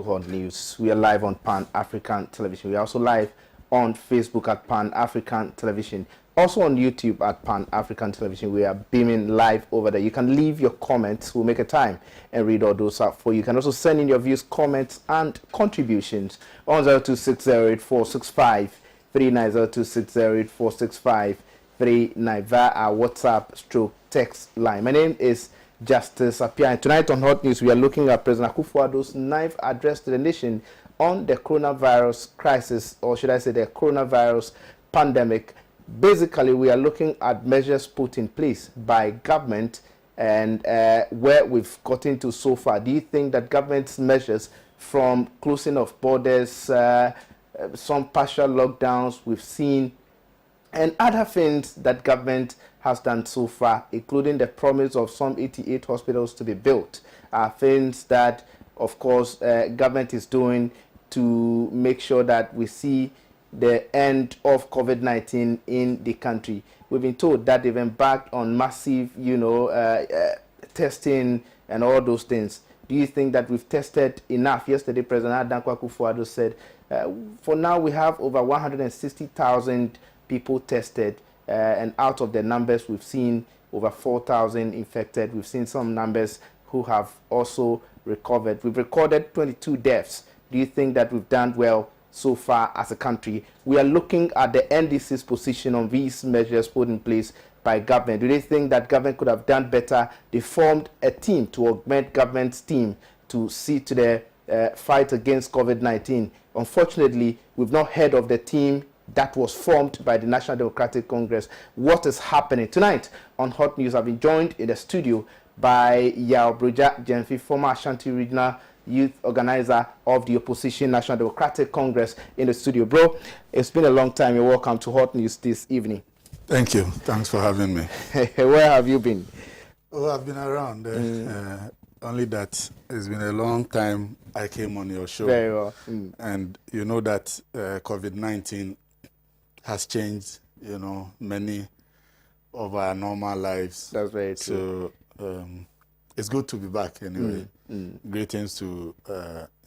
Hot News. We are live on Pan-African Television. We are also live on Facebook at Pan-African Television. Also on YouTube at Pan-African Television. We are beaming live over there. You can leave your comments. We'll make a time and read all those out for you. You can also send in your views, comments, and contributions on 0260846539, 0260846539 via our WhatsApp/text line. My name is Justice Appiah. And tonight on Hot News, we are looking at President Akufo-Addo's ninth address to the nation on the coronavirus crisis, or should I say the coronavirus pandemic. Basically, we are looking at measures put in place by government and where we've gotten to so far. Do you think that government's measures, from closing of borders, some partial lockdowns we've seen, and other things that government has done so far, including the promise of some 88 hospitals to be built, are things that, of course, government is doing to make sure that we see the end of COVID-19 in the country? We've been told that they've embarked on massive, testing and all those things. Do you think that we've tested enough? Yesterday, President Akufo-Addo said, for now we have over 160,000 people tested, and out of the numbers we've seen over 4,000 infected. We've seen some numbers who have also recovered. We've recorded 22 deaths. Do you think that we've done well so far as a country? We are looking at the NDC's position on these measures put in place by government. Do they think that government could have done better? They formed a team to augment government's team to see to the fight against COVID-19. Unfortunately, we've not heard of the team that was formed by the National Democratic Congress. What is happening? Tonight on Hot News, I've been joined in the studio by Yao Broja Jenfi, former Ashanti Regional Youth Organizer of the Opposition National Democratic Congress, in the studio. Bro, it's been a long time. You're welcome to Hot News this evening. Thank you. Thanks for having me. Where have you been? Oh, I've been around. Only that it's been a long time I came on your show. Very well. And you know that COVID-19 has changed, many of our normal lives. That's very true. So it's good to be back anyway. Greetings to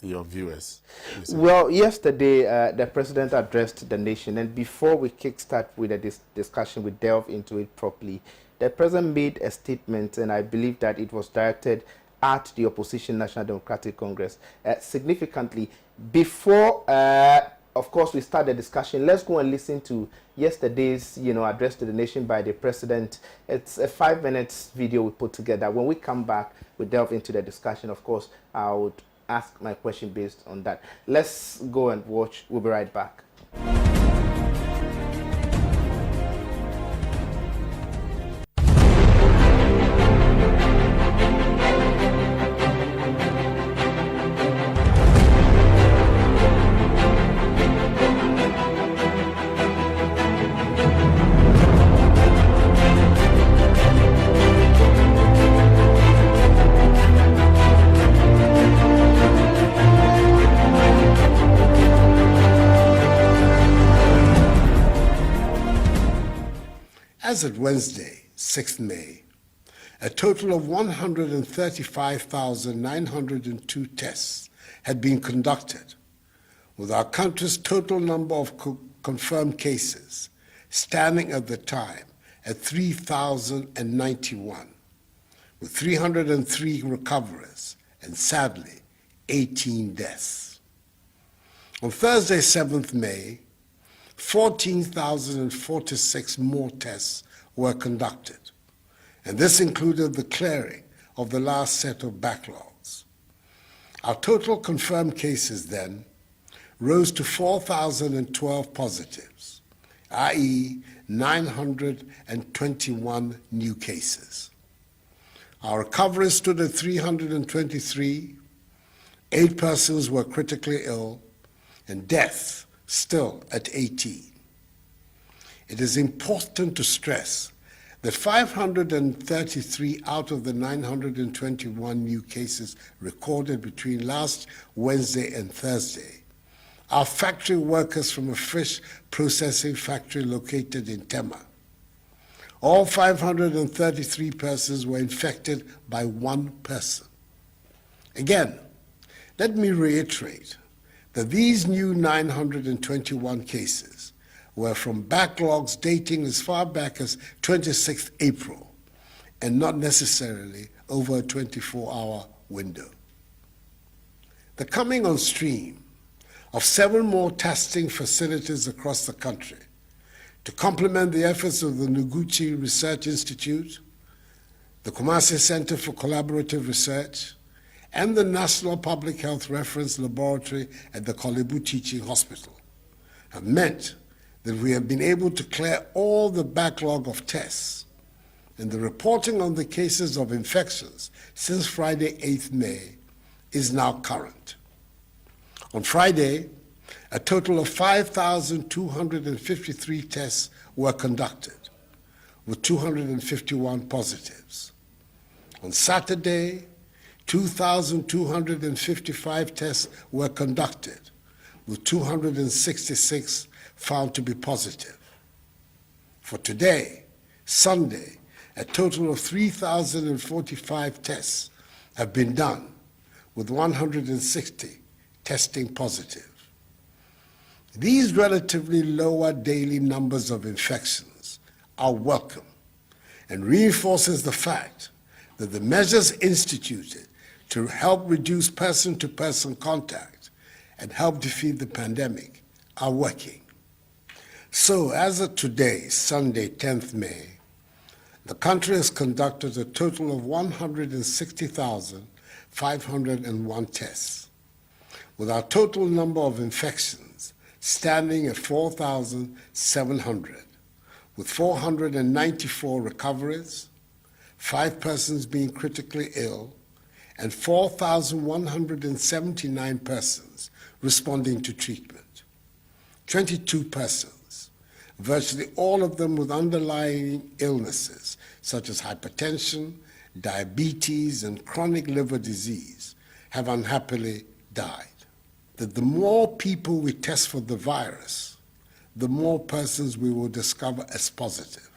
your viewers. Well, yesterday the president addressed the nation, and before we kickstart with the discussion, we delve into it properly. The president made a statement, and I believe that it was directed at the Opposition National Democratic Congress. Significantly, before of course we start the discussion, let's go and listen to yesterday's address to the nation by the president. It's a 5-minute video we put together. When we come back, we delve into the discussion. Of course, I would ask my question based on that. Let's go and watch. We'll be right back. As of Wednesday, 6th May, a total of 135,902 tests had been conducted, with our country's total number of confirmed cases standing at the time at 3,091, with 303 recoveries and, sadly, 18 deaths. On Thursday, 7th May, 14,046 more tests were conducted, and this included the clearing of the last set of backlogs. Our total confirmed cases then rose to 4,012 positives, i.e. 921 new cases. Our recoveries stood at 323, 8 persons were critically ill, and deaths still at 18. It is important to stress that 533 out of the 921 new cases recorded between last Wednesday and Thursday are factory workers from a fish processing factory located in Tema. All 533 persons were infected by one person. Again, Let me reiterate that these new 921 cases were from backlogs dating as far back as 26th April and not necessarily over a 24-hour window. The coming on stream of 7 more testing facilities across the country to complement the efforts of the Noguchi Research Institute, the Kumasi Center for Collaborative Research, and the National Public Health Reference Laboratory at the Kolebu Teaching Hospital have meant that we have been able to clear all the backlog of tests, and the reporting on the cases of infections since Friday, 8th May, is now current. On Friday, a total of 5,253 tests were conducted, with 251 positives. On Saturday, 2,255 tests were conducted, with 266 found to be positive. For today, Sunday, a total of 3,045 tests have been done, with 160 testing positive. These relatively lower daily numbers of infections are welcome and reinforces the fact that the measures instituted to help reduce person-to-person contact and help defeat the pandemic are working. So as of today, Sunday, 10th May, the country has conducted a total of 160,501 tests, with our total number of infections standing at 4,700, with 494 recoveries, 5 persons being critically ill, and 4,179 persons responding to treatment. 22 persons, virtually all of them with underlying illnesses such as hypertension, diabetes, and chronic liver disease, have unhappily died. That the more people we test for the virus, the more persons we will discover as positive,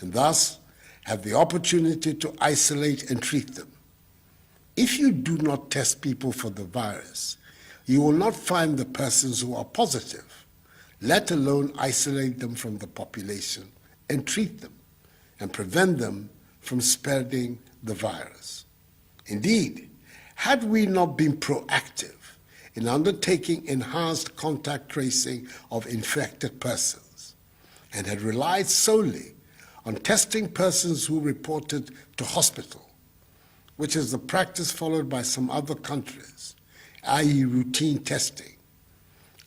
and thus have the opportunity to isolate and treat them. If you do not test people for the virus, you will not find the persons who are positive, let alone isolate them from the population and treat them and prevent them from spreading the virus. Indeed, had we not been proactive in undertaking enhanced contact tracing of infected persons and had relied solely on testing persons who reported to hospital, which is the practice followed by some other countries, i.e. routine testing,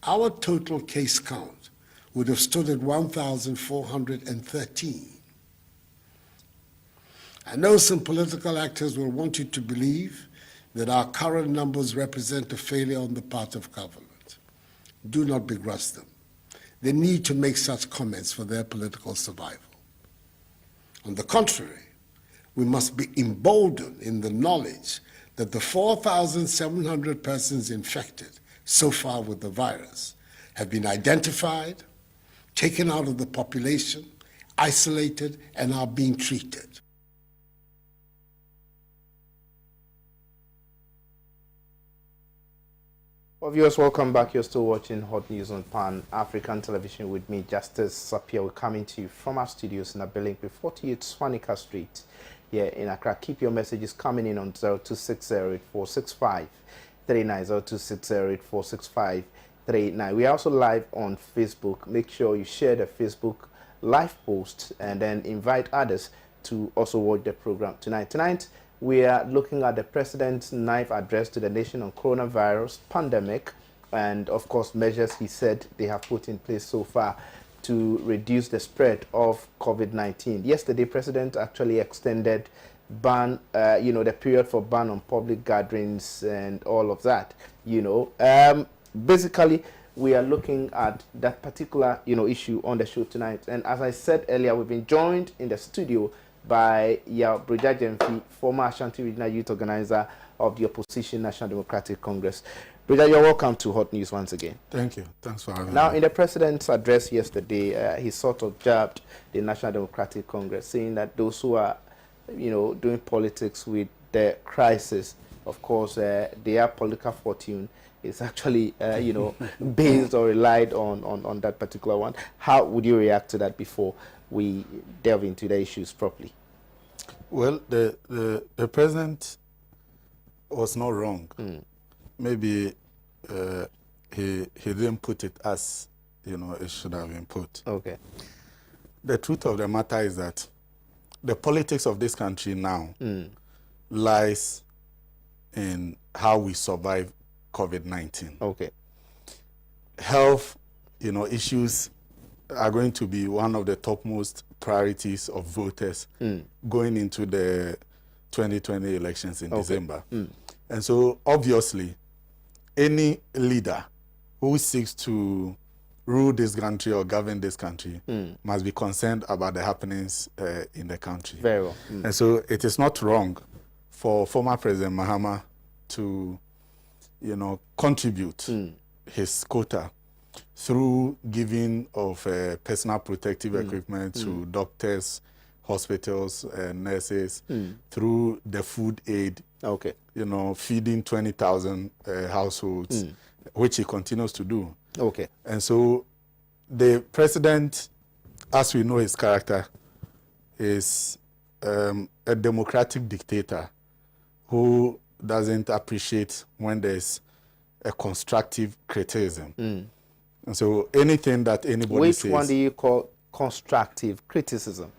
our total case count would have stood at 1,413. I know some political actors will want you to believe that our current numbers represent a failure on the part of government. Do not begrudge them. They need to make such comments for their political survival. On the contrary, we must be emboldened in the knowledge that the 4,700 persons infected so far with the virus have been identified, taken out of the population, isolated, and are being treated. Well, viewers, welcome back. You're still watching Hot News on Pan African Television with me, Justice Appiah. We're coming to you from our studios in Abilinkwe, 48 Swanika Street here in Accra. Keep your messages coming in on 0260846539, 0260846539. We are also live on Facebook. Make sure you share the Facebook live post and then invite others to also watch the program tonight. Tonight, we are looking at the President's ninth address to the nation on coronavirus pandemic and, of course, measures he said they have put in place so far to reduce the spread of COVID-19. Yesterday, President actually extended the period for ban on public gatherings and all of that, Basically, we are looking at that particular, issue on the show tonight. And as I said earlier, we've been joined in the studio by Broja Jemfi, former Ashanti Regional Youth Organizer of the Opposition National Democratic Congress. Broja, you're welcome to Hot News once again. Thank you. Thanks for having me. Now, in the President's address yesterday, he sort of jabbed the National Democratic Congress, saying that those who are, doing politics with the crisis of course, their political fortune is actually, you know, based or relied on that particular one. How would you react to that before we delve into the issues properly? Well, the president was not wrong. Maybe he didn't put it as, you know, it should have been put. Okay. The truth of the matter is that the politics of this country now lies in how we survive COVID-19. Okay. Health, you know, issues are going to be one of the topmost priorities of voters going into the 2020 elections in December. And so, obviously, any leader who seeks to rule this country or govern this country must be concerned about the happenings in the country. Very well. And so, it is not wrong for former President Mahama to, you know, contribute his quota through giving of personal protective equipment to doctors, hospitals, nurses, through the food aid, you know, feeding 20,000 households, which he continues to do. Okay. And so the president, as we know his character, is a democratic dictator who doesn't appreciate when there's a constructive criticism. And so anything that anybody says... Which one do you call constructive criticism?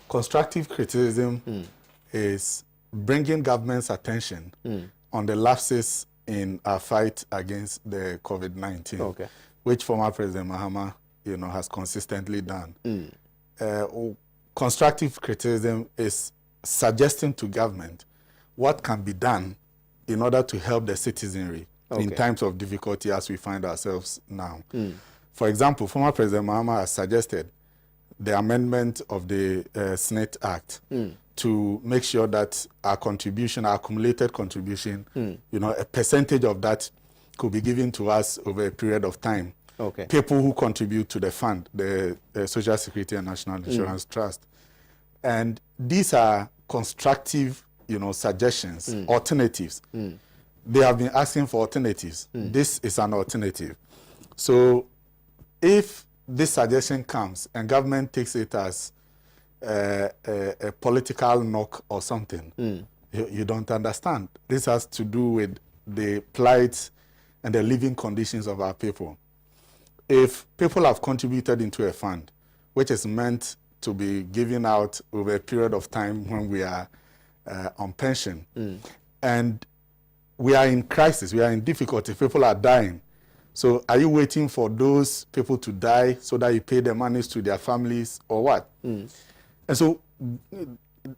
Constructive criticism is bringing government's attention on the lapses in our fight against the COVID-19, which former President Mahama, you know, has consistently done. Constructive criticism is suggesting to government what can be done in order to help the citizenry in times of difficulty as we find ourselves now. For example, former President Mahama has suggested the amendment of the SNIT Act to make sure that our contribution, our accumulated contribution, you know, a percentage of that could be given to us over a period of time. People who contribute to the fund, the Social Security and National Insurance Trust. And these are constructive, you know, suggestions, alternatives. They have been asking for alternatives. This is an alternative. So if this suggestion comes and government takes it as a political knock or something, you don't understand. This has to do with the plight and the living conditions of our people. If people have contributed into a fund, which is meant to be given out over a period of time when we are on pension, and we are in crisis, we are in difficulty, people are dying. So are you waiting for those people to die so that you pay the monies to their families or what? And so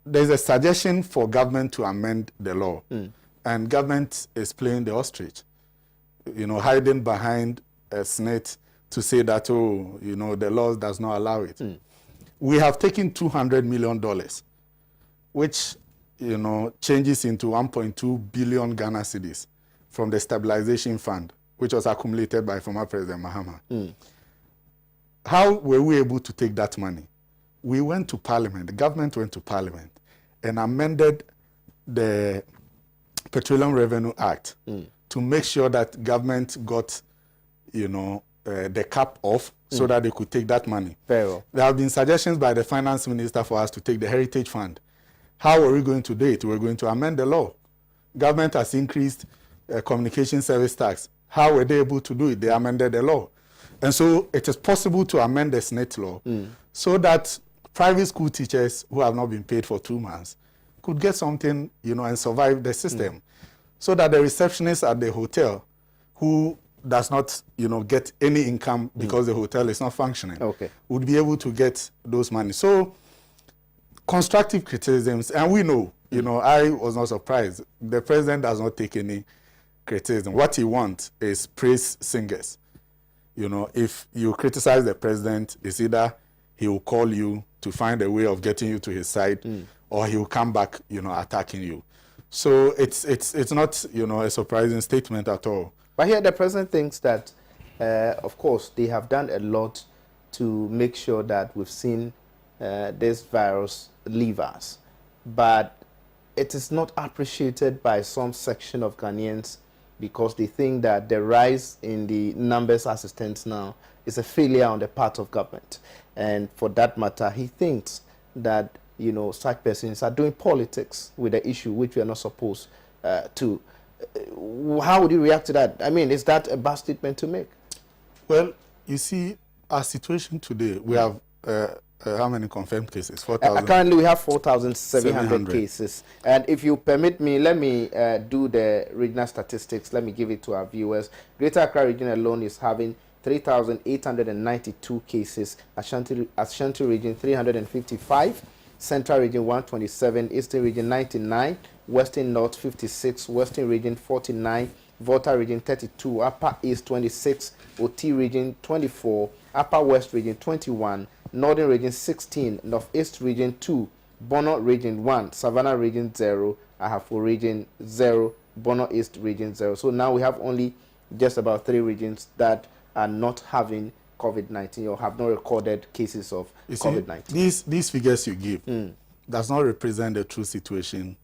there's a suggestion for government to amend the law. And government is playing the ostrich, you know, hiding behind a SNIT to say that, oh, you know, the law does not allow it. We have taken $200 million, which, you know, changes into 1.2 billion Ghana cedis from the stabilization fund, which was accumulated by former President Mahama. How were we able to take that money? We went to Parliament, the government went to Parliament and amended the Petroleum Revenue Act to make sure that government got, you know, the cap off so that they could take that money. Very well. There have been suggestions by the finance minister for us to take the Heritage Fund. How are we going to do it? We're going to amend the law. Government has increased communication service tax. How were they able to do it? They amended the law. And so it is possible to amend the SNIT law so that private school teachers who have not been paid for 2 months could get something, you know, and survive the system. So that the receptionist at the hotel who does not, you know, get any income because the hotel is not functioning would be able to get those money. So constructive criticisms, and we know, you know, I was not surprised. The president does not take any criticism. What he wants is praise singers. You know, if you criticize the president, it's either he will call you to find a way of getting you to his side, or he will come back, you know, attacking you. So it's not, you know, a surprising statement at all. But here the president thinks that, of course, they have done a lot to make sure that we've seen this virus leave us. But it is not appreciated by some section of Ghanaians because they think that the rise in the numbers as it stands now is a failure on the part of government. And for that matter, he thinks that, you know, such persons are doing politics with the issue, which we are not supposed to. How would you react to that? I mean, is that a bad statement to make? Well, you see, our situation today, we have how many confirmed cases? 4,000. Currently, we have 4,700 cases. And if you permit me, let me do the regional statistics. Let me give it to our viewers. Greater Accra region alone is having 3,892 cases. Ashanti region 355. Central region 127. Eastern region 99. Western North 56. Western region 49. Volta region 32. Upper East 26. OT region 24. Upper West region 21. Northern region 16, Northeast region 2, Bono region 1, Savannah region 0, Ahafo region 0, Bono East region 0. So now we have only just about 3 regions that are not having COVID-19 or have not recorded cases of COVID-19. These figures you give does not represent the true situation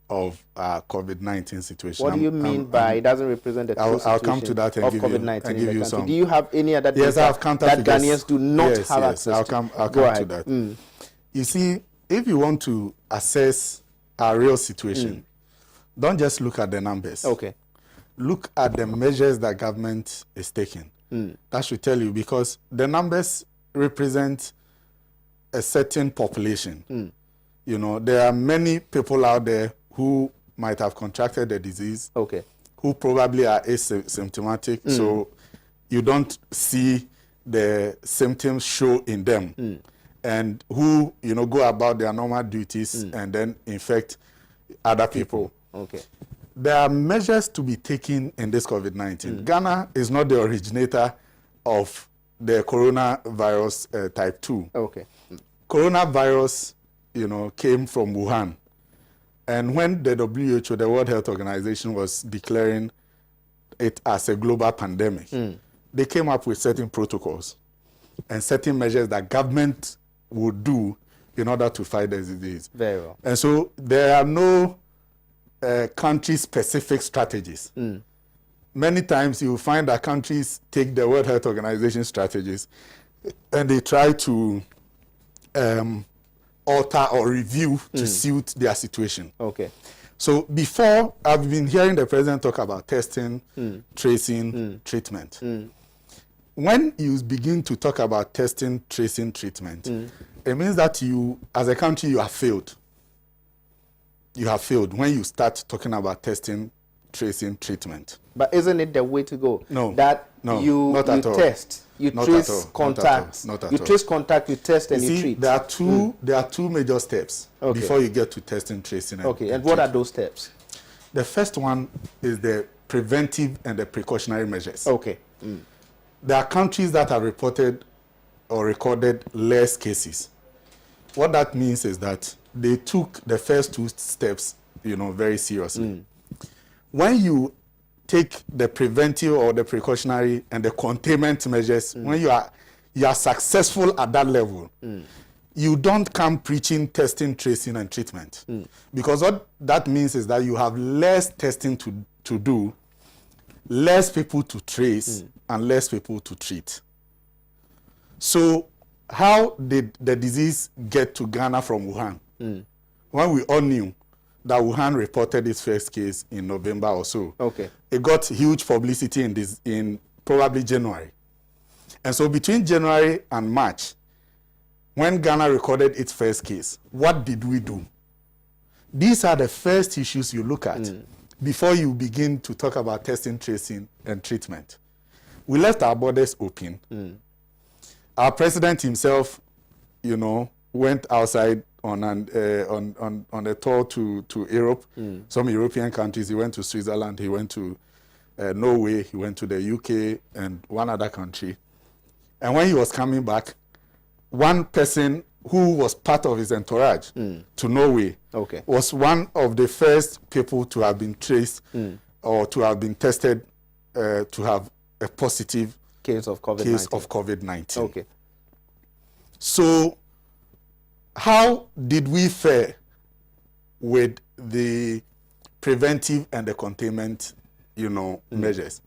of COVID-19 situation. What do you mean by it doesn't represent the true situation I'll come to that and of give COVID-19 you, in the some. Do you have any other data that Ghanaians do not have access I'll to? come to that. You see, if you want to assess our real situation, don't just look at the numbers. Okay. Look at the measures that government is taking. That should tell you, because the numbers represent a certain population. You know, there are many people out there who might have contracted the disease, who probably are asymptomatic, so you don't see the symptoms show in them, and who, you know, go about their normal duties and then infect other people. There are measures to be taken in this COVID-19. Ghana is not the originator of the coronavirus type 2. Coronavirus, you know, came from Wuhan. And when the WHO, the World Health Organization, was declaring it as a global pandemic, they came up with certain protocols and certain measures that government would do in order to fight the disease. Very well. And so there are no country-specific strategies. Many times you will find that countries take the World Health Organization strategies and they try to alter or review to suit their situation. So before, I've been hearing the president talk about testing, tracing, treatment. When you begin to talk about testing, tracing, treatment, it means that you, as a country, you have failed. You have failed when you start talking about testing, tracing, treatment. But isn't it the way to go? No. You test, you trace contacts. You trace contact, you test, and you treat. There are two major steps before you get to testing, tracing, and what are those steps? The first one is the preventive and the precautionary measures. There are countries that have reported or recorded less cases. What that means is that they took the first 2 steps, you know, very seriously. When you take the preventive or the precautionary and the containment measures, when you are successful at that level, you don't come preaching testing, tracing, and treatment. Because what that means is that you have less testing to do, less people to trace, and less people to treat. So how did the disease get to Ghana from Wuhan? When we all knew that Wuhan reported its first case in November or so. It got huge publicity in probably January. And so between January and March, when Ghana recorded its first case, what did we do? These are the first issues you look at before you begin to talk about testing, tracing, and treatment. We left our borders open. Our president himself, you know, went outside on a tour to Europe, some European countries. He went to Switzerland, he went to Norway, he went to the UK and one other country. And when he was coming back, one person who was part of his entourage to Norway was one of the first people to have been traced or to have been tested to have a positive case of COVID-19. So how did we fare with the preventive and the containment, measures.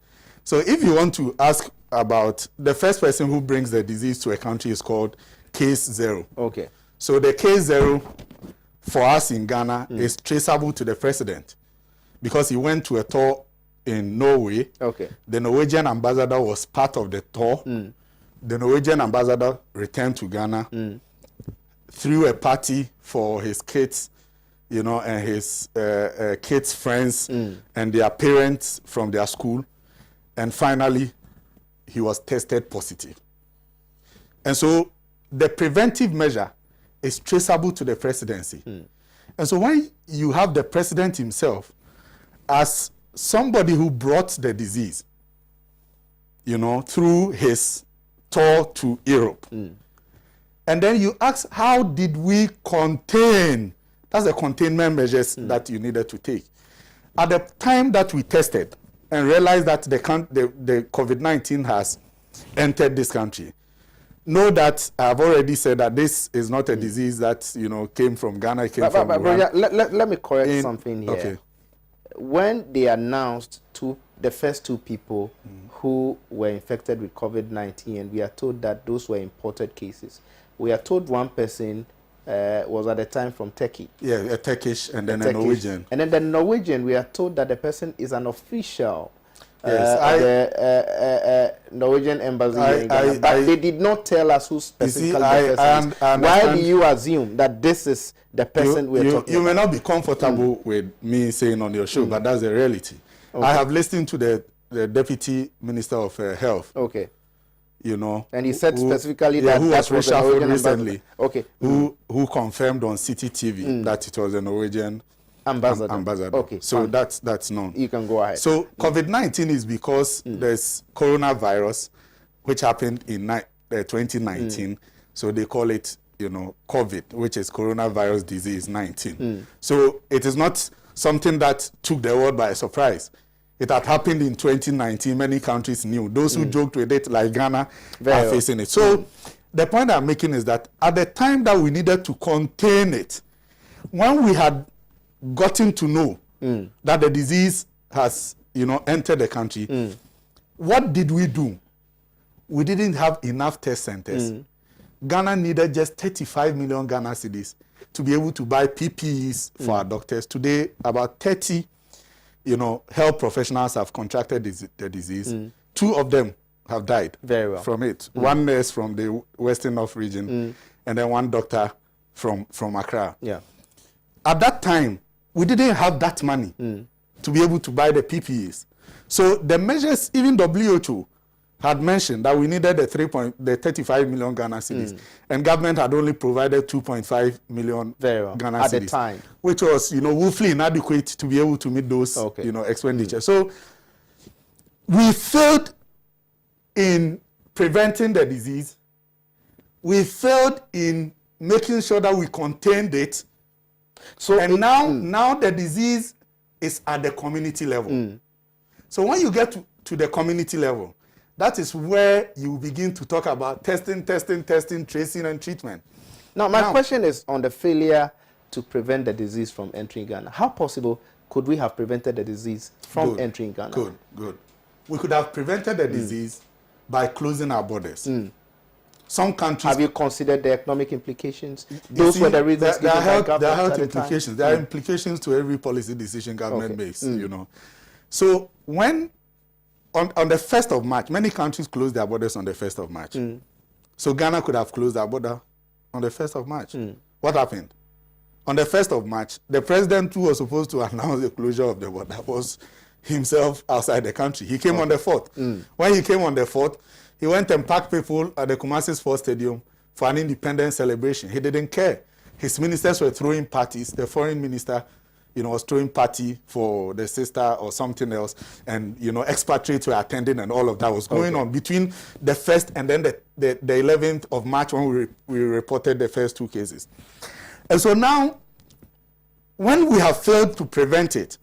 So if you want to ask about the first person who brings the disease to a country is called case zero. Okay. So the case zero for us in Ghana is traceable to the president because he went to a tour in Norway. Okay. The Norwegian ambassador was part of the tour. The Norwegian ambassador returned to Ghana, threw a party for his kids, and his kids' friends and their parents from their school. And finally, he was tested positive. And so the preventive measure is traceable to the presidency. And so when you have the president himself as somebody who brought the disease, through his tour to Europe, and then you ask, how did we contain? That's the containment measures that you needed to take. At the time that we tested and realized that the COVID-19 has entered this country, know that I've already said that this is not a disease that came from Ghana. It came from Wuhan. Let me correct something here. Okay. When they announced the first two people who were infected with COVID-19, and we are told that those were imported cases, we are told one person was at the time from Turkey. Yeah, a Turkish and then a Norwegian. And then the Norwegian, we are told that the person is an official Norwegian embassy in Ghana. But they did not tell us who specifically the person is. Why do you assume that this is the person we're talking about? You may not be comfortable with me saying on your show, but that's the reality. Okay. I have listened to the Deputy Minister of Health. Okay. And he said specifically that who that was reshuffled recently. Okay. Who confirmed on CCTV that it was a Norwegian ambassador. Okay. So that's known. You can go ahead. So COVID-19 is because there's coronavirus, which happened in 2019. So they call it, COVID, which is coronavirus disease 19. So it is not something that took the world by surprise. It had happened in 2019. Many countries knew. Those who joked with it, like Ghana, are facing it. So the point I'm making is that at the time that we needed to contain it, when we had gotten to know that the disease has, entered the country, what did we do? We didn't have enough test centers. Ghana needed just 35 million Ghana cedis to be able to buy PPEs for our doctors. Today, about 30 health professionals have contracted the disease. 2 of them have died from it. One nurse from the Western North region, and then 1 doctor from Accra. Yeah. At that time, we didn't have that money to be able to buy the PPEs. So the measures, even WHO had mentioned that we needed the 35 million Ghana cedis, and government had only provided 2.5 million Ghana cedis at the time, which was woefully inadequate to be able to meet those expenditures. So we failed in preventing the disease. We failed in making sure that we contained it. So now the disease is at the community level. So when you get to the community level, that is where you begin to talk about testing, tracing, and treatment. Now, my question is on the failure to prevent the disease from entering Ghana. How possible could we have prevented the disease from entering Ghana? Good. We could have prevented the disease by closing our borders. Some countries... Have you considered the economic implications? Those were the reasons given by government. There are health implications. There are implications to every policy decision government makes, So when... On the 1st of March, many countries closed their borders on the 1st of March. So Ghana could have closed our border on the 1st of March. What happened? On the 1st of March, the president who was supposed to announce the closure of the border was himself outside the country. He came on the 4th. When he came on the 4th, he went and packed people at the Kumasi Sports Stadium for an independence celebration. He didn't care. His ministers were throwing parties. The foreign minister was throwing party for the sister or something else, and expatriates were attending, and all of that was going on between the 1st and then the 11th of March when we reported the first 2 cases. And so now, when we have failed to prevent it,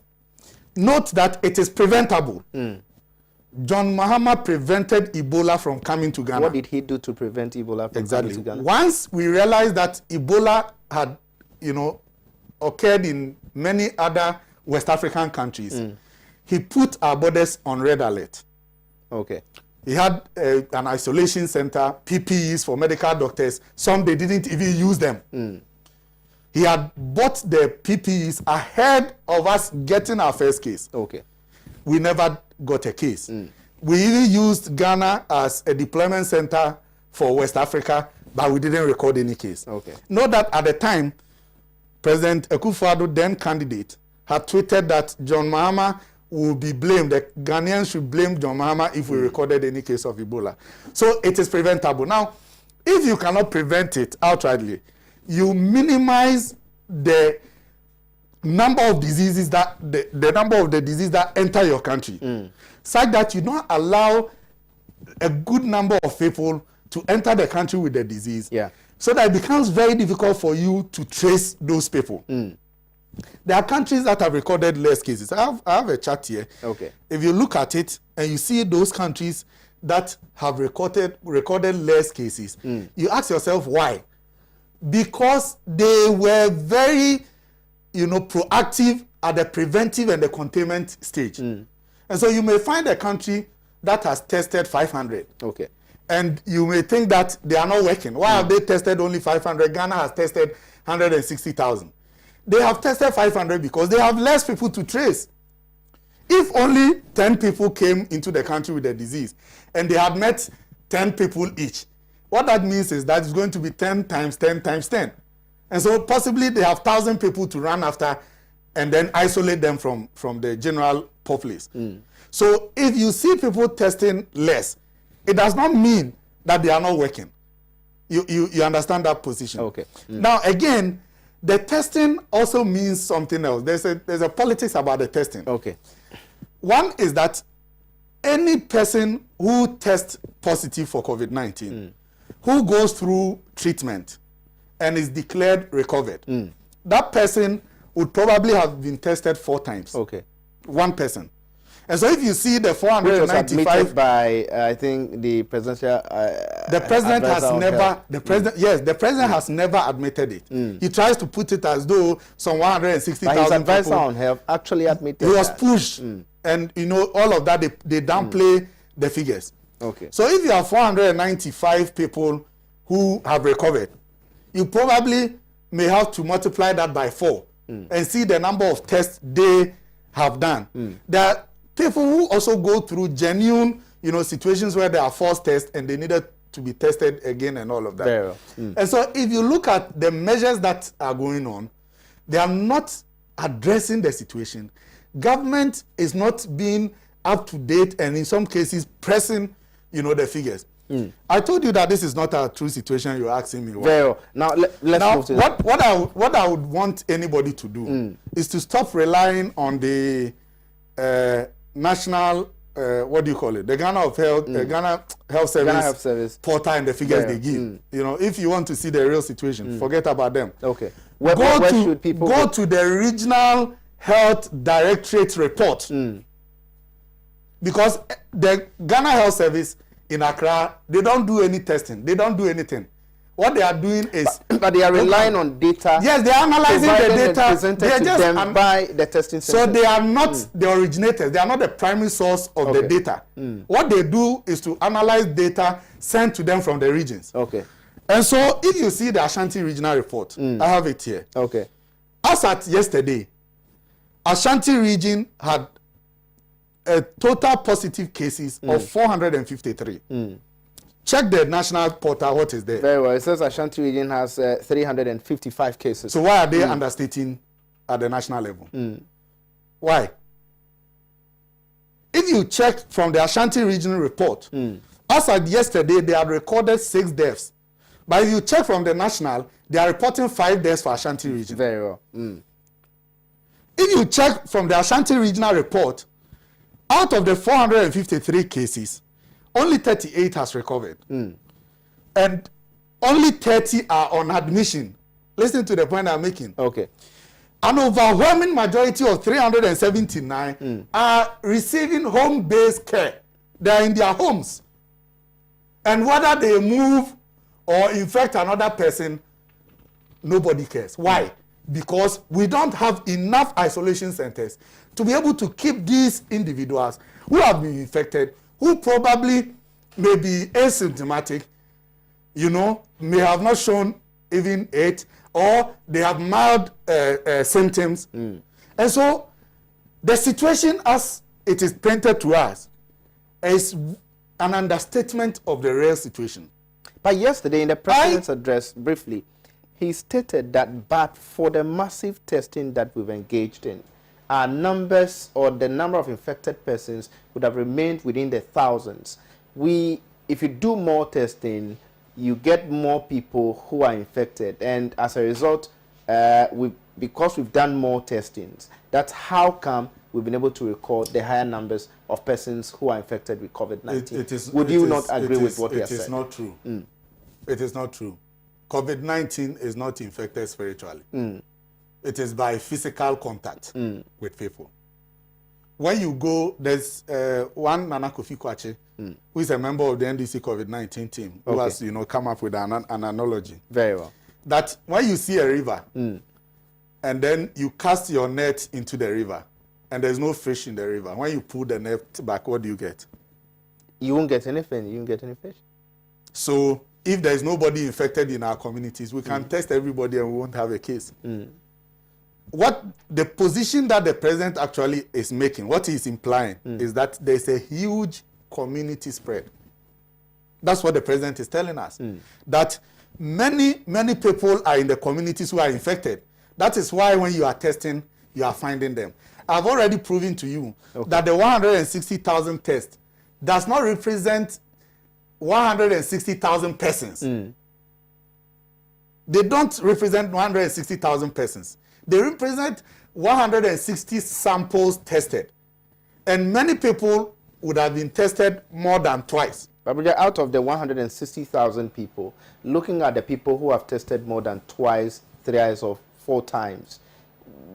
note that it is preventable. John Mahama prevented Ebola from coming to Ghana. What did he do to prevent Ebola from coming to Ghana? Once we realized that Ebola had, occurred in many other West African countries, he put our borders on red alert. Okay. He had an isolation center, PPEs for medical doctors. Some they didn't even use them. He had bought the PPEs ahead of us getting our first case. Okay. We never got a case. We even used Ghana as a deployment center for West Africa, but we didn't record any case. Okay. Note that at the time, President Akufo-Addo, then candidate, had tweeted that John Mahama will be blamed. The Ghanaians should blame John Mahama if we recorded any case of Ebola. So it is preventable. Now, if you cannot prevent it outrightly, you minimize the number of diseases that the number of the diseases that enter your country, such that you don't allow a good number of people to enter the country with the disease. Yeah. So that it becomes very difficult for you to trace those people. There are countries that have recorded less cases. I have a chart here. Okay. If you look at it and you see those countries that have recorded less cases, you ask yourself why. Because they were very, proactive at the preventive and the containment stage. And so you may find a country that has tested 500. Okay. And you may think that they are not working. Why have they tested only 500? Ghana has tested 160,000. They have tested 500 because they have less people to trace. If only 10 people came into the country with the disease and they had met 10 people each, what that means is that it's going to be 10 times 10 times 10. And so possibly they have 1,000 people to run after and then isolate them from the general populace. So if you see people testing less, it does not mean that they are not working. You understand that position? Okay. Now, again, the testing also means something else. There's a politics about the testing. Okay. One is that any person who tests positive for COVID-19, who goes through treatment and is declared recovered, that person would probably have been tested 4 times. Okay. One person. And so if you see the 495 by I think the presidential the president has never the president has never admitted it. He tries to put it as though some 160,000 his advisor people on health actually admitted he was that. pushed, and all of that they downplay the figures. Okay. So if you have 495 people who have recovered, you probably may have to multiply that by 4 and see the number of tests they have done. There are people who also go through genuine, situations where there are false tests and they needed to be tested again and all of that. Very well. And so if you look at the measures that are going on, they are not addressing the situation. Government is not being up to date and in some cases pressing, the figures. I told you that this is not a true situation. You're asking me why. Very well. Now let's move to that. What I would want anybody to do is to stop relying on the national what do you call it? The Ghana Health Service portal and the figures they give. If you want to see the real situation, forget about them. Okay. Where should people go to the regional health directorate report? Because the Ghana Health Service in Accra, they don't do any testing. They don't do anything. What they are doing is... But they are relying on data. Yes, they are analyzing the data. Presented they are to just them by the testing centers. So they are not the originators. They are not the primary source of the data. What they do is to analyze data sent to them from the regions. Okay. And so if you see the Ashanti regional report, I have it here. Okay. As at yesterday, Ashanti region had a total positive cases of 453. Check the national portal, what is there? Very well. It says Ashanti region has 355 cases. So why are they understating at the national level? Why? If you check from the Ashanti regional report, as at yesterday, they had recorded 6 deaths. But if you check from the national, they are reporting 5 deaths for Ashanti region. Very well. If you check from the Ashanti regional report, out of the 453 cases, only 38 has recovered. And only 30 are on admission. Listen to the point I'm making. Okay. An overwhelming majority of 379 are receiving home-based care. They are in their homes. And whether they move or infect another person, nobody cares. Why? because we don't have enough isolation centers to be able to keep these individuals who have been infected, who probably may be asymptomatic, may have not shown even it, or they have mild symptoms. And so the situation as it is painted to us is an understatement of the real situation. But yesterday in the president's address, briefly, he stated that but for the massive testing that we've engaged in, our numbers or the number of infected persons would have remained within the thousands. If you do more testing, you get more people who are infected, and as a result, because we've done more testings, that's how come we've been able to record the higher numbers of persons who are infected with COVID-19. Would you not agree with what he has said? It is not true. It is not true. COVID-19 is not infected spiritually. It is by physical contact with people. When you go, there's one Nana Kofi Kwache, who is a member of the NDC COVID-19 team, who has come up with an analogy. Very well. That when you see a river, and then you cast your net into the river, and there's no fish in the river, when you pull the net back, what do you get? You won't get anything. You won't get any fish. So if there's nobody infected in our communities, we can test everybody and we won't have a case. What the position that the president actually is making, what he's implying, is that there's a huge community spread. That's what the president is telling us. That many people are in the communities who are infected. That is why when you are testing, you are finding them. I've already proven to you that the 160,000 tests does not represent 160,000 persons. They don't represent 160,000 persons. They represent 160 samples tested. And many people would have been tested more than twice. But out of the 160,000 people, looking at the people who have tested more than twice, thrice, or 4 times,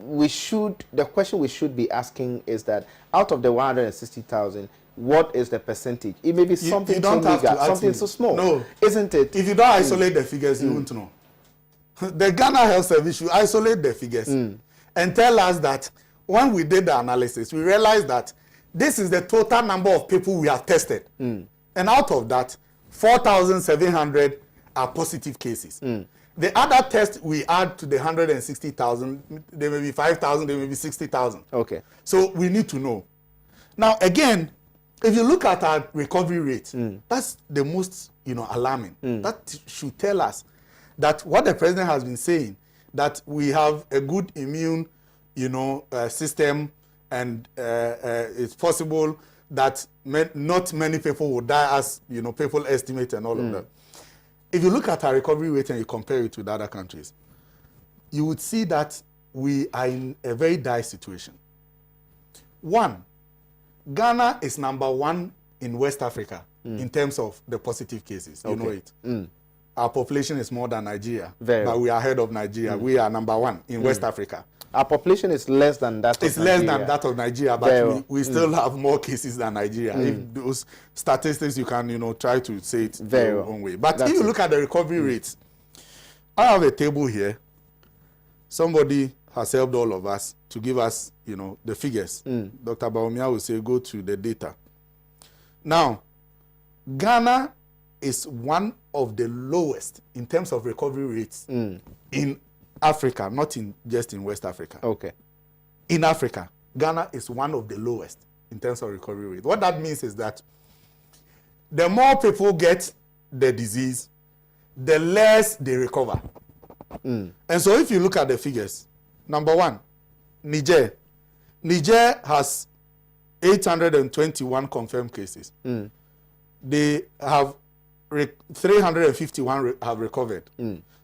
the question we should be asking is that out of the 160,000, what is the percentage? It may be something so big, something so small. No. Isn't it? If you don't isolate the figures, you won't know. The Ghana Health Service should isolate the figures and tell us that when we did the analysis, we realized that this is the total number of people we have tested. And out of that, 4,700 are positive cases. The other tests we add to the 160,000, there may be 5,000, there may be 60,000. Okay. So we need to know. Now, again, if you look at our recovery rate, that's the most, alarming. That should tell us that what the president has been saying, that we have a good immune, system, and it's possible that not many people will die as, people estimate and all of that. If you look at our recovery rate and you compare it with other countries, you would see that we are in a very dire situation. One, Ghana is number 1 in West Africa in terms of the positive cases. You know it. Our population is more than Nigeria, but we are ahead of Nigeria. We are number 1 in West Africa. Our population is less than that of Nigeria. It's less than that of Nigeria, but we still have more cases than Nigeria. If those statistics, you can, try to say it your own way. But if you look at the recovery rates, I have a table here. Somebody has helped all of us to give us, the figures. Dr. Baumia will say, go to the data. Now, Ghana is one of the lowest in terms of recovery rates in Africa, not just in West Africa. Okay. In Africa, Ghana is one of the lowest in terms of recovery rate. What that means is that the more people get the disease, the less they recover. And so if you look at the figures, number 1, Niger. Niger has 821 confirmed cases. They have 351 have recovered.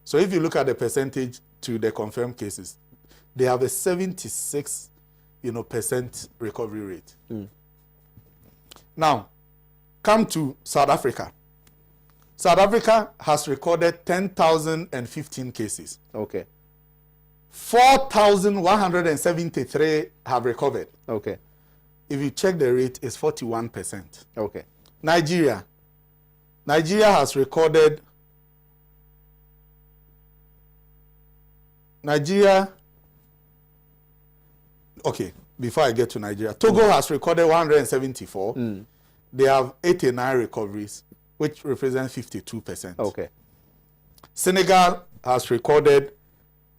So if you look at the percentage to the confirmed cases, they have a 76, percent recovery rate. Now, come to South Africa. South Africa has recorded 10,015 cases. Okay. 4,173 have recovered. Okay. If you check the rate, it's 41%. Okay. Nigeria has recorded. Nigeria okay, before I get to Nigeria, Togo has recorded 174. They have 89 recoveries, which represents 52%. Okay. Senegal has recorded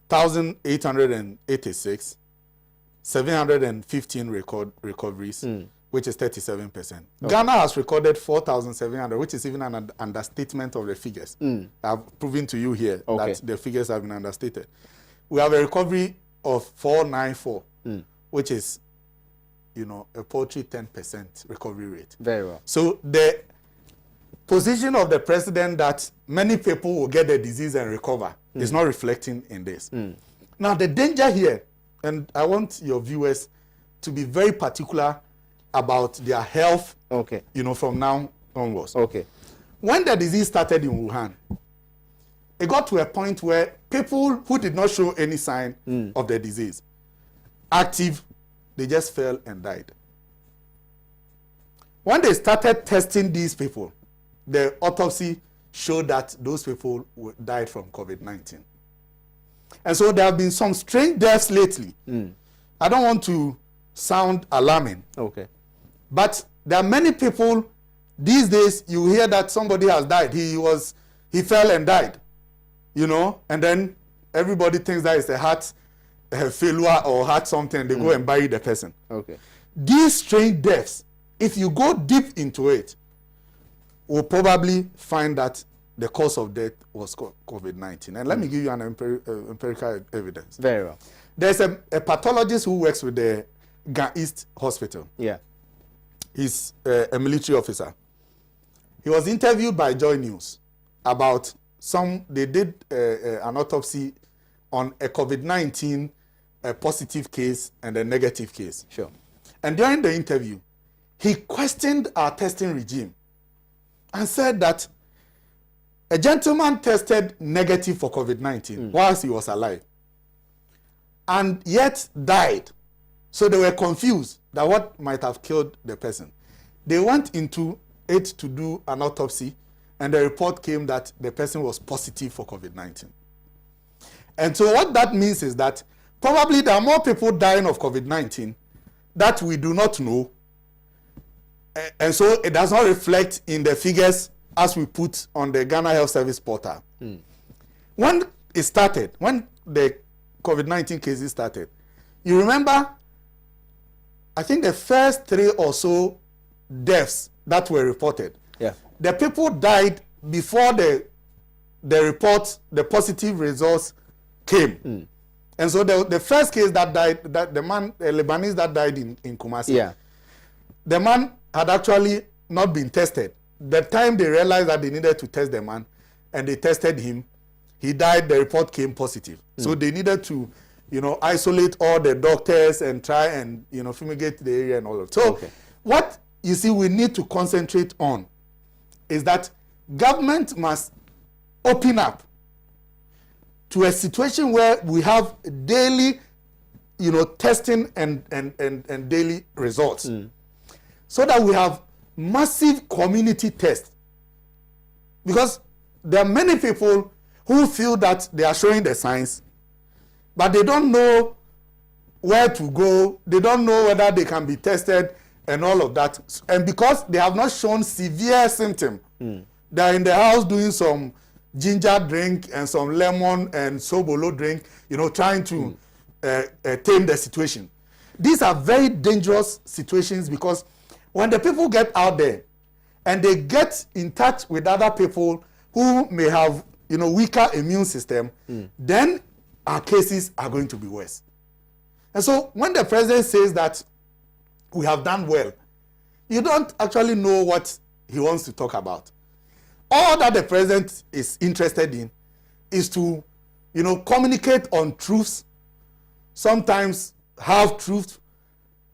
1,886, 715 recoveries, which is 37%. Okay. Ghana has recorded 4,700, which is even an understatement of the figures. I've proven to you here that the figures have been understated. We have a recovery of 494, which is, you know, a paltry 10% recovery rate. Very well. So the position of the president that many people will get the disease and recover is not reflecting in this. Now, the danger here, and I want your viewers to be very particular about their health, you know, from now onwards. When the disease started in Wuhan, it got to a point where people who did not show any sign of the disease, active, they just fell and died. When they started testing these people, the autopsy showed that those people died from COVID-19. And so there have been some strange deaths lately. I don't want to sound alarming. But there are many people these days, you hear that somebody has died. He fell and died, you know, and then everybody thinks that it's a heart failure or heart something, and they go and bury the person. These strange deaths, if you go deep into it, we'll probably find that the cause of death was COVID-19. And let me give you an empirical evidence. Very well. There's a pathologist who works with the Gan East Hospital. He's a military officer. He was interviewed by Joy News about they did an autopsy on a COVID-19 positive case and a negative case. And during the interview, he questioned our testing regime and said that a gentleman tested negative for COVID-19 whilst he was alive and yet died. So they were confused that what might have killed the person. They went into it to do an autopsy, and the report came that the person was positive for COVID-19. And so what that means is that probably there are more people dying of COVID-19 that we do not know. And so it does not reflect in the figures as we put on the Ghana Health Service portal. When it started, when the COVID-19 cases started, you remember, I think the first 3 or so deaths that were reported, the people died before the report, the positive results came. And so the first case that died, that the man, a Lebanese that died in Kumasi, the man had actually not been tested. The time they realized that they needed to test the man, and they tested him, he died, the report came positive. So they needed to, you know, isolate all the doctors and try and, you know, fumigate the area and all that. So what you see we need to concentrate on is that government must open up to a situation where we have daily, you know, testing and daily results, so that we have massive community tests. Because there are many people who feel that they are showing the signs, but they don't know where to go. They don't know whether they can be tested and all of that. And because they have not shown severe symptoms, they're in the house doing some ginger drink and some lemon and sobolo drink, you know, trying to tame the situation. These are very dangerous situations, because when the people get out there and they get in touch with other people who may have, you know, weaker immune system, then our cases are going to be worse. And so when the president says that we have done well, you don't actually know what he wants to talk about. All that the president is interested in is to, you know, communicate on truths, sometimes half truth,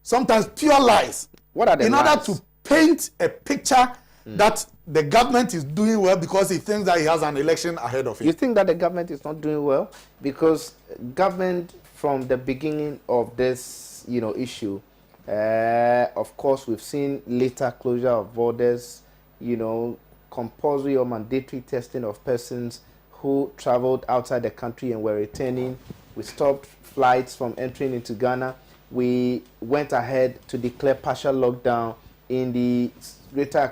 sometimes pure lies. What are the in lies? Order to paint a picture that the government is doing well because he thinks that he has an election ahead of him. You think that the government is not doing well? Because government, from the beginning of this, you know, issue, of course, we've seen later closure of borders, you know, compulsory or mandatory testing of persons who traveled outside the country and were returning. We stopped flights from entering into Ghana. we went ahead to declare partial lockdown in the